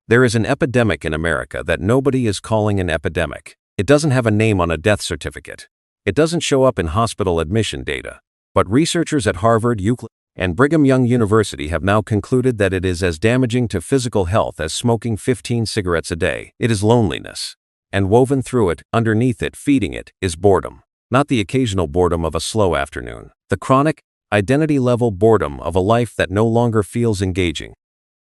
There is an epidemic in America that nobody is calling an epidemic. It doesn't have a name on a death certificate. It doesn't show up in hospital admission data. But researchers at Harvard, UCLA, and Brigham Young University have now concluded that it is as damaging to physical health as smoking 15 cigarettes a day. It is loneliness. And woven through it, underneath it, feeding it, is boredom. Not the occasional boredom of a slow afternoon. The chronic, identity-level boredom of a life that no longer feels engaging.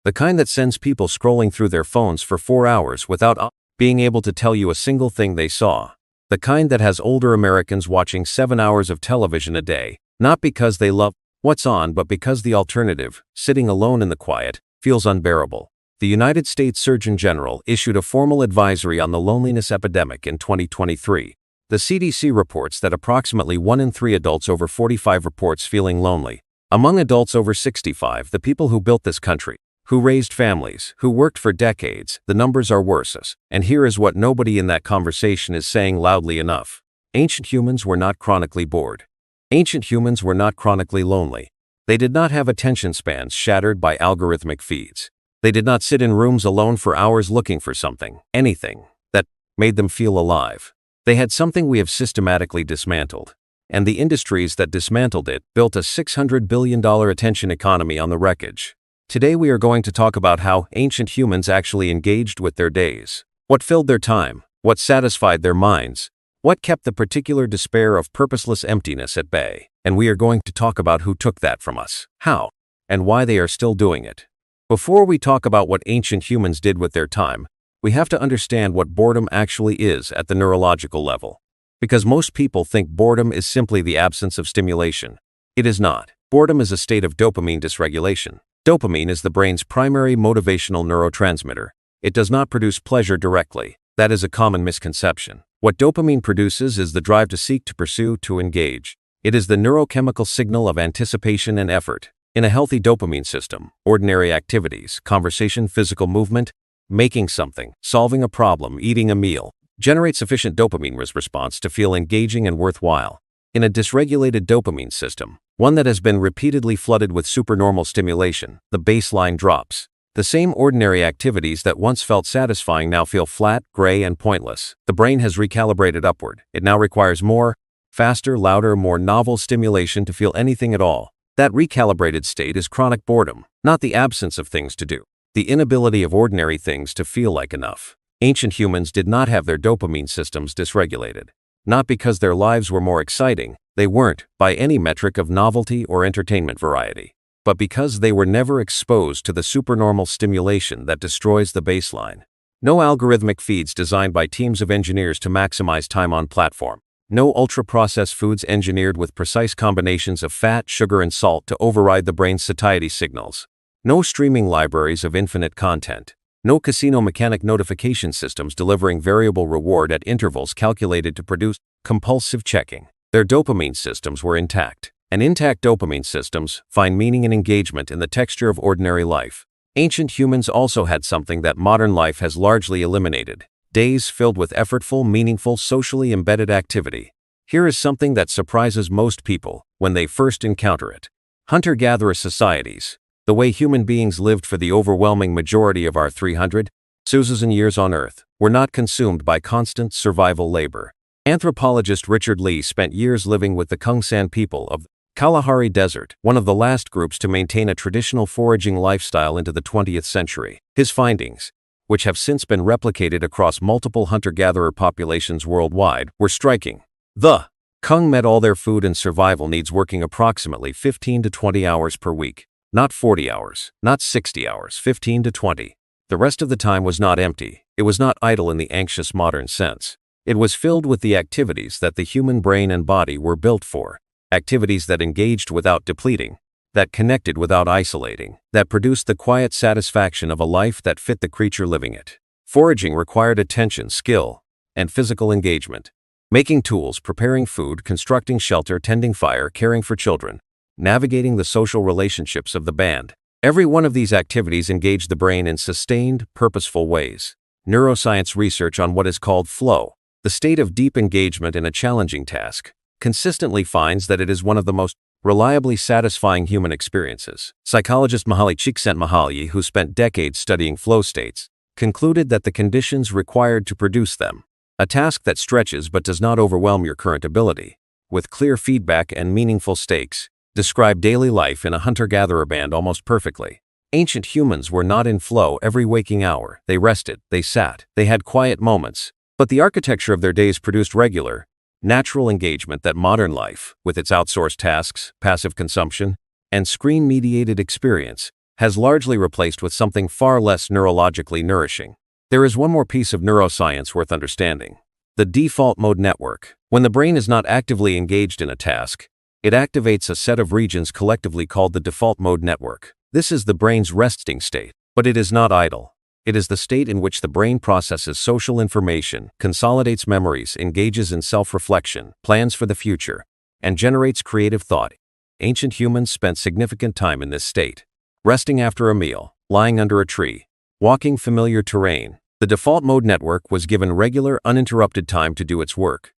The kind that sends people scrolling through their phones for 4 hours without being able to tell you a single thing they saw. The kind that has older Americans watching 7 hours of television a day, not because they love what's on but because the alternative, sitting alone in the quiet, feels unbearable. The United States Surgeon General issued a formal advisory on the loneliness epidemic in 2023. The CDC reports that approximately 1 in 3 adults over 45 reports feeling lonely. Among adults over 65, the people who built this country, who raised families, who worked for decades, the numbers are worse. And here is what nobody in that conversation is saying loudly enough. Ancient humans were not chronically bored. Ancient humans were not chronically lonely. They did not have attention spans shattered by algorithmic feeds. They did not sit in rooms alone for hours looking for something, anything, that made them feel alive. They had something we have systematically dismantled. And the industries that dismantled it built a $600 billion attention economy on the wreckage. Today we are going to talk about how ancient humans actually engaged with their days. What filled their time, what satisfied their minds, what kept the particular despair of purposeless emptiness at bay. And we are going to talk about who took that from us, how, and why they are still doing it. Before we talk about what ancient humans did with their time, we have to understand what boredom actually is at the neurological level. Because most people think boredom is simply the absence of stimulation. It is not. Boredom is a state of dopamine dysregulation. Dopamine is the brain's primary motivational neurotransmitter. It does not produce pleasure directly. That is a common misconception. What dopamine produces is the drive to seek, to pursue, to engage. It is the neurochemical signal of anticipation and effort. In a healthy dopamine system, ordinary activities, conversation, physical movement, making something, solving a problem, eating a meal, generate sufficient dopamine response to feel engaging and worthwhile. In a dysregulated dopamine system, one that has been repeatedly flooded with supernormal stimulation, the baseline drops. The same ordinary activities that once felt satisfying now feel flat, gray, and pointless. The brain has recalibrated upward. It now requires more, faster, louder, more novel stimulation to feel anything at all. That recalibrated state is chronic boredom, not the absence of things to do. The inability of ordinary things to feel like enough. Ancient humans did not have their dopamine systems dysregulated. Not because their lives were more exciting, they weren't, by any metric of novelty or entertainment variety, but because they were never exposed to the supernormal stimulation that destroys the baseline. No algorithmic feeds designed by teams of engineers to maximize time on platform. No ultra-processed foods engineered with precise combinations of fat, sugar, and salt to override the brain's satiety signals. No streaming libraries of infinite content. No casino mechanic notification systems delivering variable reward at intervals calculated to produce compulsive checking. Their dopamine systems were intact. And intact dopamine systems find meaning and engagement in the texture of ordinary life. Ancient humans also had something that modern life has largely eliminated. Days filled with effortful, meaningful, socially embedded activity. Here is something that surprises most people when they first encounter it. Hunter-gatherer societies. The way human beings lived for the overwhelming majority of our 300,000 years on Earth were not consumed by constant survival labor. Anthropologist Richard Lee spent years living with the Kungsan people of the Kalahari Desert, one of the last groups to maintain a traditional foraging lifestyle into the 20th century. His findings, which have since been replicated across multiple hunter-gatherer populations worldwide, were striking. The Kung met all their food and survival needs working approximately 15 to 20 hours per week. Not 40 hours, not 60 hours, 15 to 20. The rest of the time was not empty. It was not idle in the anxious modern sense. It was filled with the activities that the human brain and body were built for. Activities that engaged without depleting, that connected without isolating, that produced the quiet satisfaction of a life that fit the creature living it. Foraging required attention, skill, and physical engagement. Making tools, preparing food, constructing shelter, tending fire, caring for children, navigating the social relationships of the band. Every one of these activities engaged the brain in sustained, purposeful ways. Neuroscience research on what is called flow, the state of deep engagement in a challenging task, consistently finds that it is one of the most reliably satisfying human experiences. Psychologist Mihaly Csikszentmihalyi, who spent decades studying flow states, concluded that the conditions required to produce them, a task that stretches but does not overwhelm your current ability, with clear feedback and meaningful stakes, describe daily life in a hunter-gatherer band almost perfectly. Ancient humans were not in flow every waking hour. They rested, they sat, they had quiet moments, but the architecture of their days produced regular, natural engagement that modern life, with its outsourced tasks, passive consumption, and screen-mediated experience, has largely replaced with something far less neurologically nourishing. There is one more piece of neuroscience worth understanding: the default mode network. When the brain is not actively engaged in a task, it activates a set of regions collectively called the default mode network. This is the brain's resting state, but it is not idle. It is the state in which the brain processes social information, consolidates memories, engages in self-reflection, plans for the future, and generates creative thought. Ancient humans spent significant time in this state, resting after a meal, lying under a tree, walking familiar terrain. The default mode network was given regular, uninterrupted time to do its work.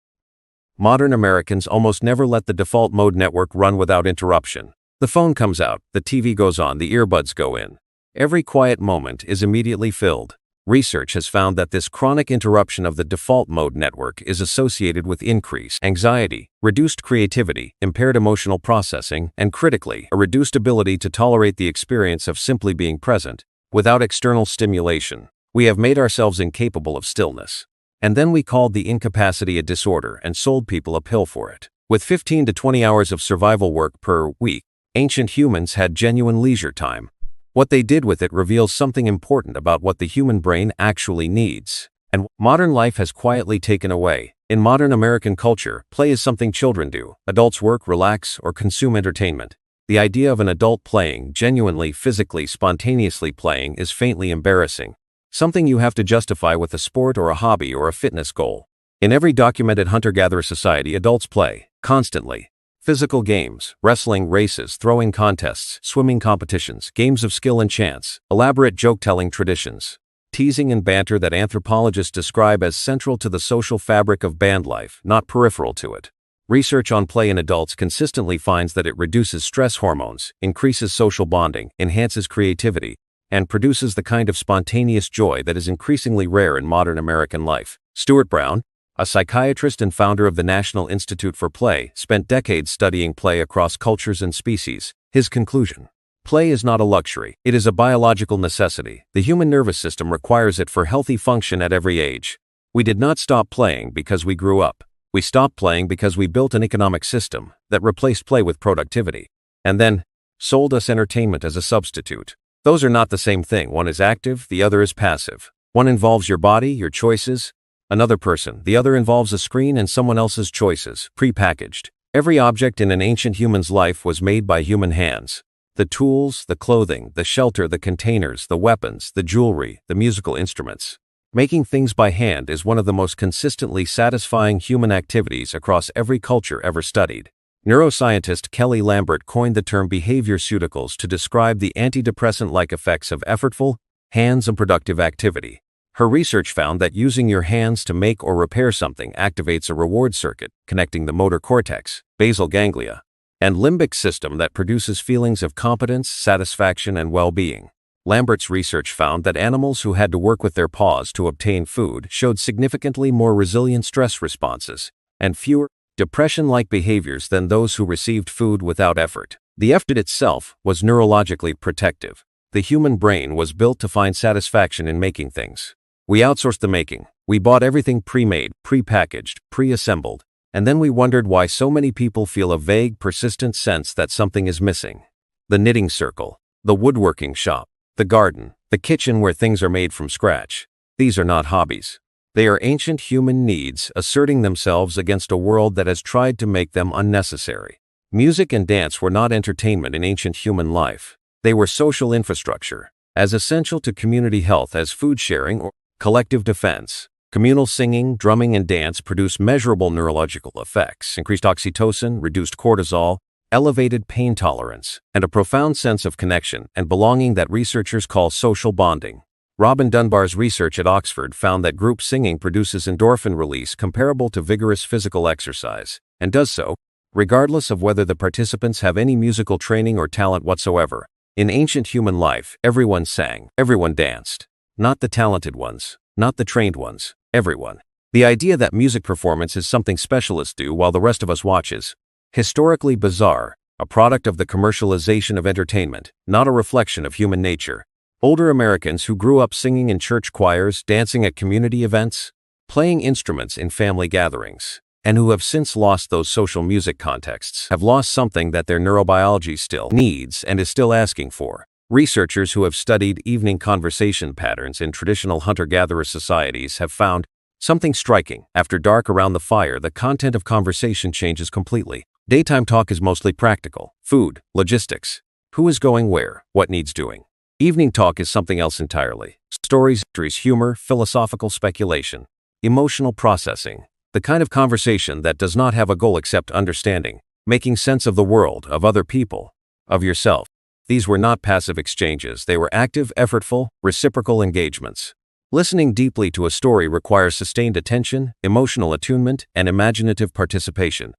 Modern Americans almost never let the default mode network run without interruption. The phone comes out, the TV goes on, the earbuds go in. Every quiet moment is immediately filled. Research has found that this chronic interruption of the default mode network is associated with increased anxiety, reduced creativity, impaired emotional processing, and critically, a reduced ability to tolerate the experience of simply being present, without external stimulation. We have made ourselves incapable of stillness. And then we called the incapacity a disorder and sold people a pill for it. With 15 to 20 hours of survival work per week, ancient humans had genuine leisure time. What they did with it reveals something important about what the human brain actually needs, and modern life has quietly taken away. In modern American culture, play is something children do. Adults work, relax, or consume entertainment. The idea of an adult playing, genuinely, physically, spontaneously playing, is faintly embarrassing. Something you have to justify with a sport or a hobby or a fitness goal. In every documented hunter-gatherer society, adults play, constantly. Physical games, wrestling, races, throwing contests, swimming competitions, games of skill and chance, elaborate joke-telling traditions, teasing and banter that anthropologists describe as central to the social fabric of band life, not peripheral to it. Research on play in adults consistently finds that it reduces stress hormones, increases social bonding, enhances creativity, and produces the kind of spontaneous joy that is increasingly rare in modern American life. Stuart Brown, a psychiatrist and founder of the National Institute for Play, spent decades studying play across cultures and species. His conclusion: play is not a luxury, it is a biological necessity. The human nervous system requires it for healthy function at every age. We did not stop playing because we grew up. We stopped playing because we built an economic system that replaced play with productivity, and then sold us entertainment as a substitute. Those are not the same thing. One is active, the other is passive. One involves your body, your choices, another person. The other involves a screen and someone else's choices, pre-packaged. Every object in an ancient human's life was made by human hands. The tools, the clothing, the shelter, the containers, the weapons, the jewelry, the musical instruments. Making things by hand is one of the most consistently satisfying human activities across every culture ever studied. Neuroscientist Kelly Lambert coined the term behaviorseuticals to describe the antidepressant-like effects of effortful, hands and productive activity. Her research found that using your hands to make or repair something activates a reward circuit connecting the motor cortex, basal ganglia, and limbic system that produces feelings of competence, satisfaction, and well-being. Lambert's research found that animals who had to work with their paws to obtain food showed significantly more resilient stress responses and fewer depression-like behaviors than those who received food without effort. The effort itself was neurologically protective. The human brain was built to find satisfaction in making things. We outsourced the making. We bought everything pre-made, pre-packaged, pre-assembled, and then we wondered why so many people feel a vague, persistent sense that something is missing. The knitting circle, the woodworking shop, the garden, the kitchen where things are made from scratch. These are not hobbies. They are ancient human needs asserting themselves against a world that has tried to make them unnecessary. Music and dance were not entertainment in ancient human life. They were social infrastructure, as essential to community health as food sharing or collective defense. Communal singing, drumming, and dance produce measurable neurological effects: increased oxytocin, reduced cortisol, elevated pain tolerance, and a profound sense of connection and belonging that researchers call social bonding. Robin Dunbar's research at Oxford found that group singing produces endorphin release comparable to vigorous physical exercise, and does so regardless of whether the participants have any musical training or talent whatsoever. In ancient human life, everyone sang, everyone danced. not the talented ones, not the trained ones, everyone. The idea that music performance is something specialists do while the rest of us watch is historically bizarre, a product of the commercialization of entertainment, not a reflection of human nature. Older Americans who grew up singing in church choirs, dancing at community events, playing instruments in family gatherings, and who have since lost those social music contexts, have lost something that their neurobiology still needs and is still asking for. Researchers who have studied evening conversation patterns in traditional hunter-gatherer societies have found something striking. After dark around the fire, the content of conversation changes completely. Daytime talk is mostly practical: food, logistics, who is going where, what needs doing. Evening talk is something else entirely: stories, humor, philosophical speculation, emotional processing. The kind of conversation that does not have a goal except understanding, making sense of the world, of other people, of yourself. These were not passive exchanges, they were active, effortful, reciprocal engagements. Listening deeply to a story requires sustained attention, emotional attunement, and imaginative participation.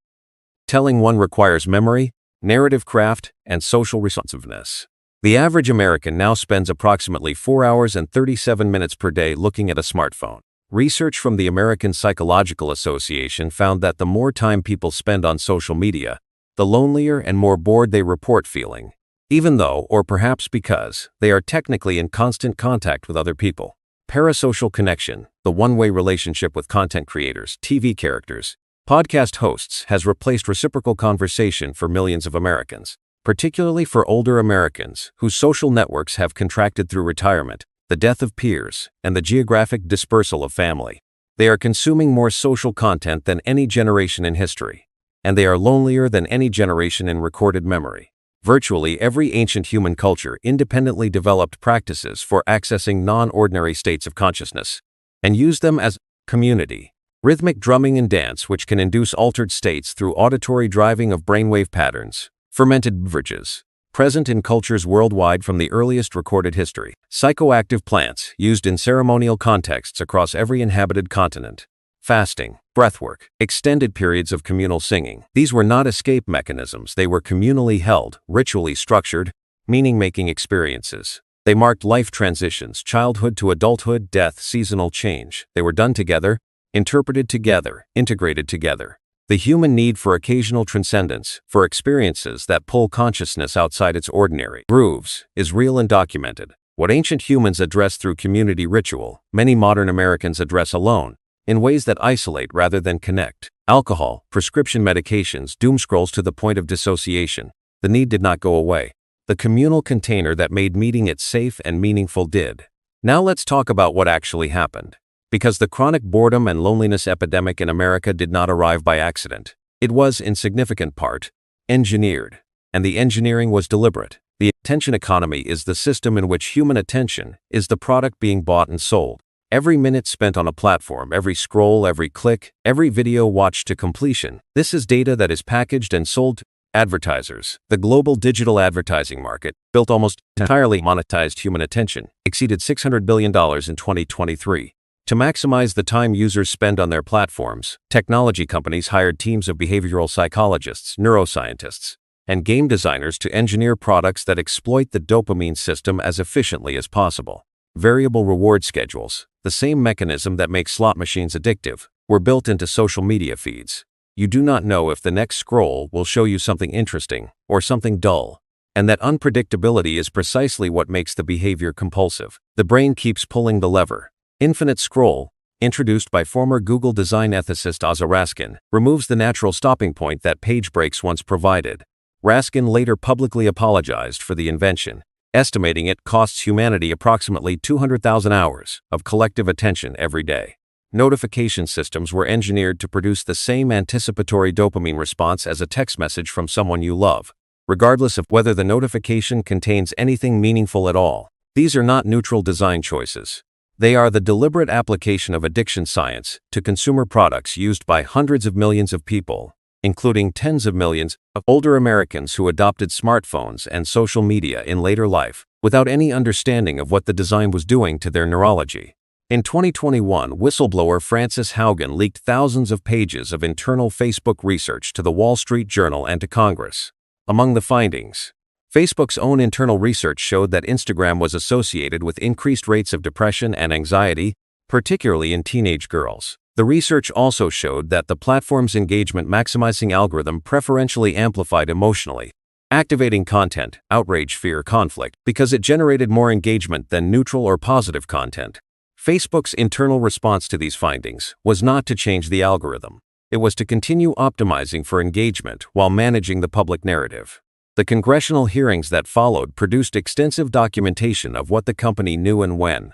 Telling one requires memory, narrative craft, and social responsiveness. The average American now spends approximately 4 hours and 37 minutes per day looking at a smartphone. Research from the American Psychological Association found that the more time people spend on social media, the lonelier and more bored they report feeling, even though, or perhaps because, they are technically in constant contact with other people. Parasocial connection, the one-way relationship with content creators, TV characters, podcast hosts, has replaced reciprocal conversation for millions of Americans, particularly for older Americans whose social networks have contracted through retirement, the death of peers, and the geographic dispersal of family. They are consuming more social content than any generation in history, and they are lonelier than any generation in recorded memory. Virtually every ancient human culture independently developed practices for accessing non-ordinary states of consciousness, and used them as community. Rhythmic drumming and dance, which can induce altered states through auditory driving of brainwave patterns. Fermented beverages, present in cultures worldwide from the earliest recorded history. Psychoactive plants, used in ceremonial contexts across every inhabited continent. Fasting, breathwork, extended periods of communal singing. These were not escape mechanisms, they were communally held, ritually structured, meaning-making experiences. They marked life transitions: childhood to adulthood, death, seasonal change. They were done together, interpreted together, integrated together. The human need for occasional transcendence, for experiences that pull consciousness outside its ordinary grooves, is real and documented. What ancient humans address through community ritual, many modern Americans address alone, in ways that isolate rather than connect. Alcohol, prescription medications, doomscrolls to the point of dissociation. The need did not go away. The communal container that made meeting it safe and meaningful did. Now let's talk about what actually happened. Because the chronic boredom and loneliness epidemic in America did not arrive by accident. It was, in significant part, engineered. And the engineering was deliberate. The attention economy is the system in which human attention is the product being bought and sold. Every minute spent on a platform, every scroll, every click, every video watched to completion. This is data that is packaged and sold to advertisers. The global digital advertising market, built almost entirely monetized human attention, exceeded $600 billion in 2023. To maximize the time users spend on their platforms, technology companies hired teams of behavioral psychologists, neuroscientists, and game designers to engineer products that exploit the dopamine system as efficiently as possible. Variable reward schedules, the same mechanism that makes slot machines addictive, were built into social media feeds. You do not know if the next scroll will show you something interesting or something dull, and that unpredictability is precisely what makes the behavior compulsive. The brain keeps pulling the lever. Infinite scroll, introduced by former Google design ethicist Asa Raskin, removes the natural stopping point that page breaks once provided. Raskin later publicly apologized for the invention, estimating it costs humanity approximately 200,000 hours of collective attention every day. Notification systems were engineered to produce the same anticipatory dopamine response as a text message from someone you love, regardless of whether the notification contains anything meaningful at all. These are not neutral design choices. They are the deliberate application of addiction science to consumer products used by hundreds of millions of people, including tens of millions of older Americans who adopted smartphones and social media in later life, without any understanding of what the design was doing to their neurology. In 2021, whistleblower Frances Haugen leaked thousands of pages of internal Facebook research to the Wall Street Journal and to Congress. Among the findings, Facebook's own internal research showed that Instagram was associated with increased rates of depression and anxiety, particularly in teenage girls. The research also showed that the platform's engagement maximizing algorithm preferentially amplified emotionally activating content, outrage, fear, conflict, because it generated more engagement than neutral or positive content. Facebook's internal response to these findings was not to change the algorithm. It was to continue optimizing for engagement while managing the public narrative. The congressional hearings that followed produced extensive documentation of what the company knew and when.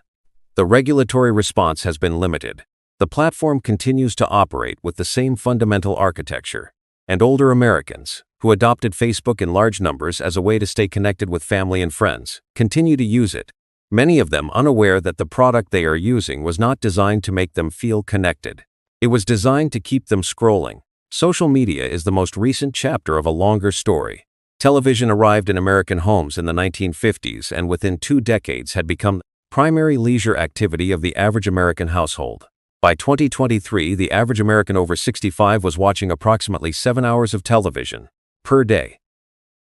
The regulatory response has been limited. The platform continues to operate with the same fundamental architecture, and older Americans, who adopted Facebook in large numbers as a way to stay connected with family and friends, continue to use it, many of them unaware that the product they are using was not designed to make them feel connected. It was designed to keep them scrolling. Social media is the most recent chapter of a longer story. Television arrived in American homes in the 1950s and within 2 decades had become the primary leisure activity of the average American household. By 2023, the average American over 65 was watching approximately 7 hours of television per day.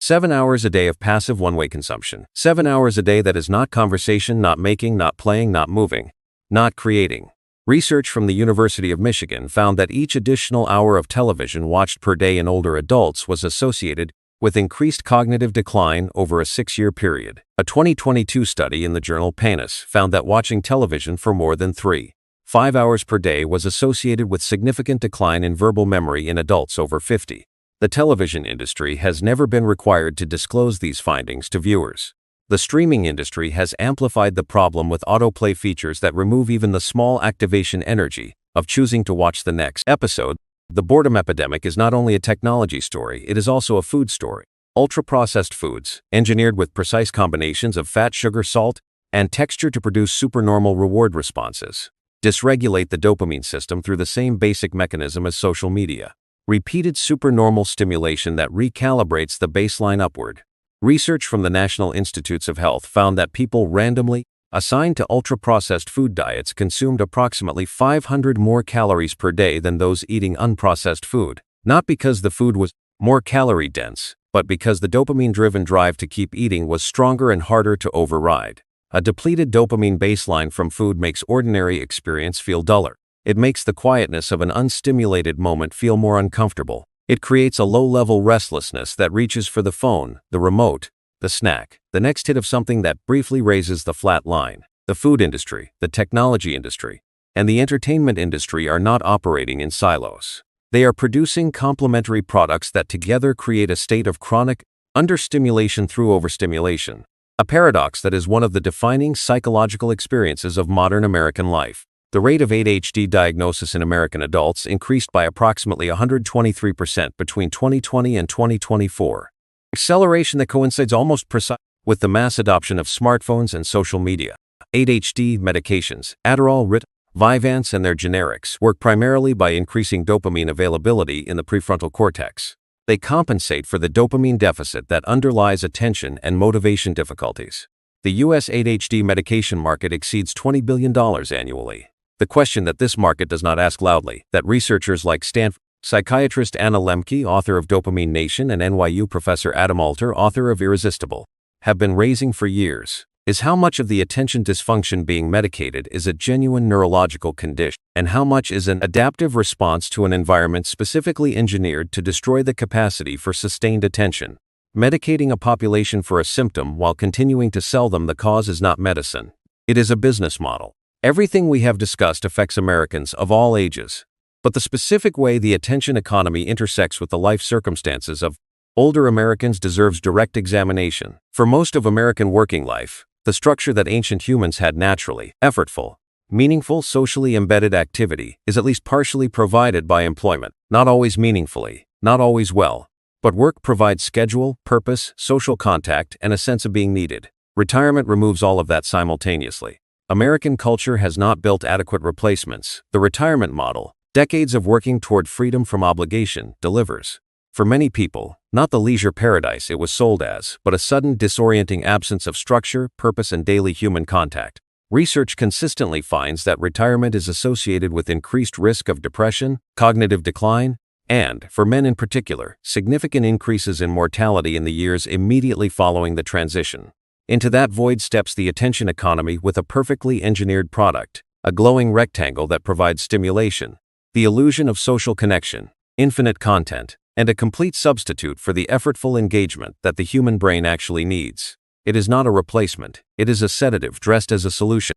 7 hours a day of passive one-way consumption. 7 hours a day that is not conversation, not making, not playing, not moving, not creating. Research from the University of Michigan found that each additional hour of television watched per day in older adults was associated with increased cognitive decline over a 6-year period. A 2022 study in the journal PNAS found that watching television for more than 3.5 hours per day was associated with significant decline in verbal memory in adults over 50. The television industry has never been required to disclose these findings to viewers. The streaming industry has amplified the problem with autoplay features that remove even the small activation energy of choosing to watch the next episode. The boredom epidemic is not only a technology story, it is also a food story. Ultra-processed foods, engineered with precise combinations of fat, sugar, salt, and texture to produce supernormal reward responses, dysregulate the dopamine system through the same basic mechanism as social media. Repeated supernormal stimulation that recalibrates the baseline upward. Research from the National Institutes of Health found that people randomly assigned to ultra-processed food diets consumed approximately 500 more calories per day than those eating unprocessed food, not because the food was more calorie-dense, but because the dopamine-driven drive to keep eating was stronger and harder to override. A depleted dopamine baseline from food makes ordinary experience feel duller. It makes the quietness of an unstimulated moment feel more uncomfortable. It creates a low-level restlessness that reaches for the phone, the remote, the snack, the next hit of something that briefly raises the flat line. The food industry, the technology industry, and the entertainment industry are not operating in silos. They are producing complementary products that together create a state of chronic understimulation through overstimulation, a paradox that is one of the defining psychological experiences of modern American life. The rate of ADHD diagnosis in American adults increased by approximately 123% between 2020 and 2024. Acceleration that coincides almost precisely with the mass adoption of smartphones and social media. ADHD medications, Adderall, Vyvanse, and their generics work primarily by increasing dopamine availability in the prefrontal cortex. They compensate for the dopamine deficit that underlies attention and motivation difficulties. The U.S. ADHD medication market exceeds $20 billion annually. The question that this market does not ask loudly, that researchers like Stanford psychiatrist Anna Lembke, author of Dopamine Nation, and NYU professor Adam Alter, author of Irresistible, have been raising for years, is how much of the attention dysfunction being medicated is a genuine neurological condition, and how much is an adaptive response to an environment specifically engineered to destroy the capacity for sustained attention. Medicating a population for a symptom while continuing to sell them the cause is not medicine. It is a business model. Everything we have discussed affects Americans of all ages. But the specific way the attention economy intersects with the life circumstances of older Americans deserves direct examination. For most of American working life, the structure that ancient humans had naturally, effortful, meaningful, socially embedded activity is at least partially provided by employment. Not always meaningfully, not always well, but work provides schedule, purpose, social contact, and a sense of being needed. Retirement removes all of that simultaneously. American culture has not built adequate replacements. The retirement model, decades of working toward freedom from obligation, delivers. For many people, not the leisure paradise it was sold as, but a sudden disorienting absence of structure, purpose, and daily human contact. Research consistently finds that retirement is associated with increased risk of depression, cognitive decline, and, for men in particular, significant increases in mortality in the years immediately following the transition. Into that void steps the attention economy with a perfectly engineered product, a glowing rectangle that provides stimulation, the illusion of social connection, infinite content, and a complete substitute for the effortful engagement that the human brain actually needs. It is not a replacement, it is a sedative dressed as a solution.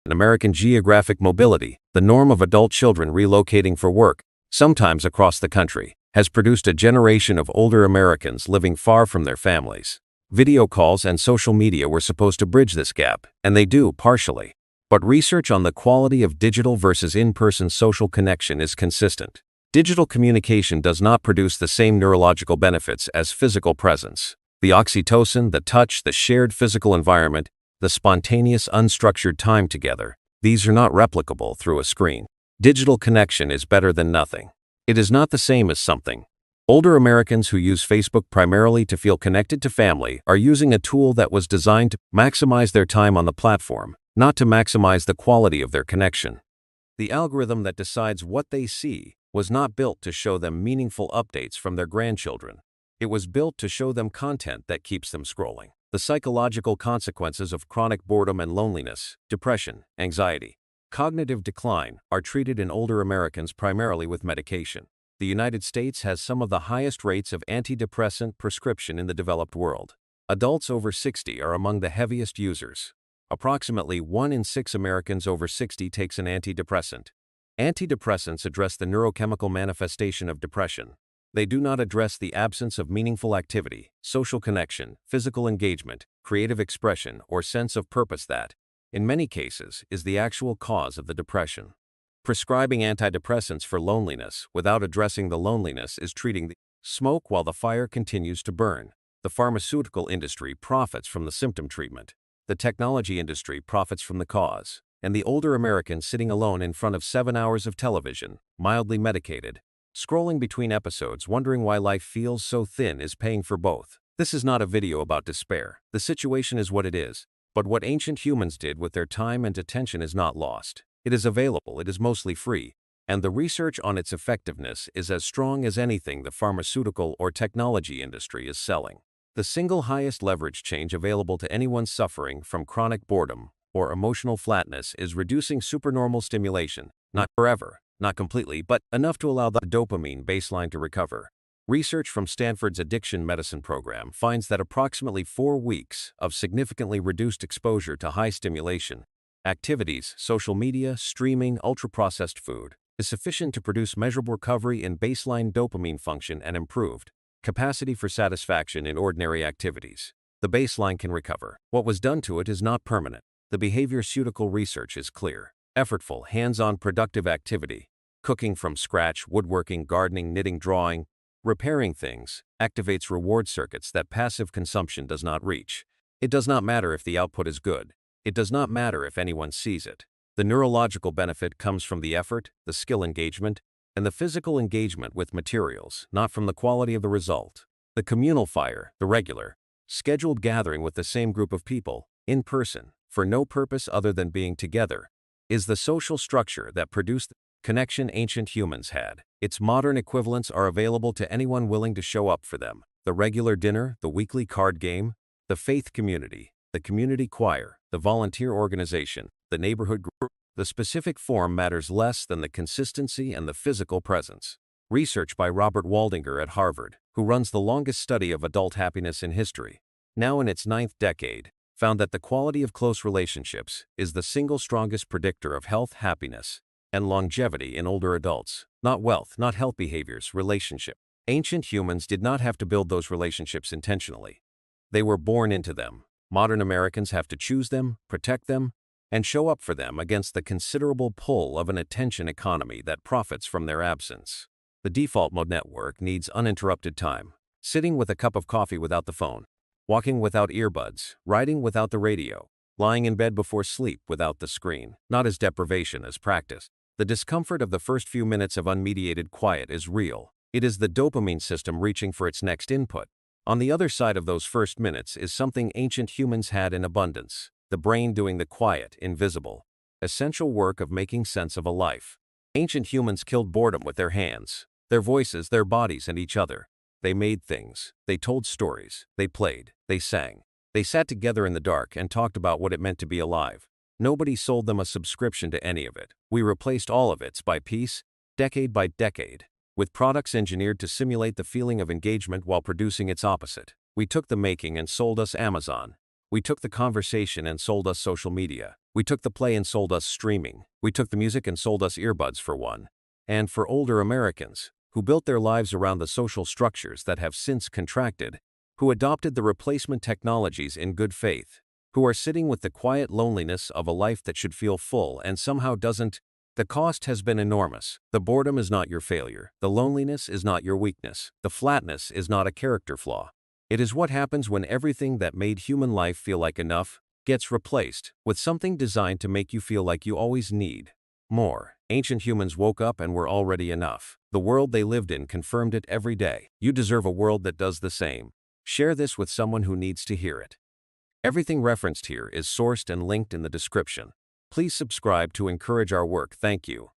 In American geographic mobility, the norm of adult children relocating for work, sometimes across the country, has produced a generation of older Americans living far from their families. Video calls and social media were supposed to bridge this gap, and they do, partially. But research on the quality of digital versus in-person social connection is consistent. Digital communication does not produce the same neurological benefits as physical presence. The oxytocin, the touch, the shared physical environment, the spontaneous, unstructured time together, these are not replicable through a screen. Digital connection is better than nothing. It is not the same as something. Older Americans who use Facebook primarily to feel connected to family are using a tool that was designed to maximize their time on the platform, not to maximize the quality of their connection. The algorithm that decides what they see was not built to show them meaningful updates from their grandchildren. It was built to show them content that keeps them scrolling. The psychological consequences of chronic boredom and loneliness, depression, anxiety, cognitive decline are treated in older Americans primarily with medication. The United States has some of the highest rates of antidepressant prescription in the developed world. Adults over 60 are among the heaviest users. Approximately 1 in 6 Americans over 60 takes an antidepressant. Antidepressants address the neurochemical manifestation of depression. They do not address the absence of meaningful activity, social connection, physical engagement, creative expression, or sense of purpose that, in many cases, is the actual cause of the depression. Prescribing antidepressants for loneliness without addressing the loneliness is treating the smoke while the fire continues to burn. The pharmaceutical industry profits from the symptom treatment. The technology industry profits from the cause. And the older American sitting alone in front of 7 hours of television, mildly medicated, scrolling between episodes wondering why life feels so thin is paying for both. This is not a video about despair. The situation is what it is. But what ancient humans did with their time and attention is not lost. It is available, it is mostly free, and the research on its effectiveness is as strong as anything the pharmaceutical or technology industry is selling. The single highest leverage change available to anyone suffering from chronic boredom or emotional flatness is reducing supernormal stimulation, not forever, not completely, but enough to allow the dopamine baseline to recover. Research from Stanford's addiction medicine program finds that approximately 4 weeks of significantly reduced exposure to high stimulation activities, social media, streaming, ultra-processed food, is sufficient to produce measurable recovery in baseline dopamine function and improved capacity for satisfaction in ordinary activities. The baseline can recover. What was done to it is not permanent. The behavior-ceutical research is clear. Effortful, hands-on productive activity, cooking from scratch, woodworking, gardening, knitting, drawing, repairing things, activates reward circuits that passive consumption does not reach. It does not matter if the output is good. It does not matter if anyone sees it. The neurological benefit comes from the effort, the skill engagement, and the physical engagement with materials, not from the quality of the result. The communal fire, the regular, scheduled gathering with the same group of people, in person, for no purpose other than being together, is the social structure that produced the connection ancient humans had. Its modern equivalents are available to anyone willing to show up for them. The regular dinner, the weekly card game, the faith community, the community choir, the volunteer organization, the neighborhood group. The specific form matters less than the consistency and the physical presence. Research by Robert Waldinger at Harvard, who runs the longest study of adult happiness in history, now in its 9th decade, found that the quality of close relationships is the single strongest predictor of health, happiness, and longevity in older adults. Not wealth, not health behaviors, relationship. Ancient humans did not have to build those relationships intentionally. They were born into them. Modern Americans have to choose them, protect them, and show up for them against the considerable pull of an attention economy that profits from their absence. The default mode network needs uninterrupted time. Sitting with a cup of coffee without the phone, walking without earbuds, riding without the radio, lying in bed before sleep without the screen, not as deprivation as practice. The discomfort of the first few minutes of unmediated quiet is real. It is the dopamine system reaching for its next input. On the other side of those first minutes is something ancient humans had in abundance. The brain doing the quiet, invisible, essential work of making sense of a life. Ancient humans killed boredom with their hands. Their voices, their bodies, and each other. They made things. They told stories. They played. They sang. They sat together in the dark and talked about what it meant to be alive. Nobody sold them a subscription to any of it. We replaced all of it by piece, decade by decade, with products engineered to simulate the feeling of engagement while producing its opposite. We took the making and sold us Amazon. We took the conversation and sold us social media. We took the play and sold us streaming. We took the music and sold us earbuds for one. And for older Americans, who built their lives around the social structures that have since contracted, who adopted the replacement technologies in good faith, who are sitting with the quiet loneliness of a life that should feel full and somehow doesn't, the cost has been enormous. The boredom is not your failure. The loneliness is not your weakness. The flatness is not a character flaw. It is what happens when everything that made human life feel like enough gets replaced with something designed to make you feel like you always need more. Ancient humans woke up and were already enough. The world they lived in confirmed it every day. You deserve a world that does the same. Share this with someone who needs to hear it. Everything referenced here is sourced and linked in the description. Please subscribe to encourage our work. Thank you.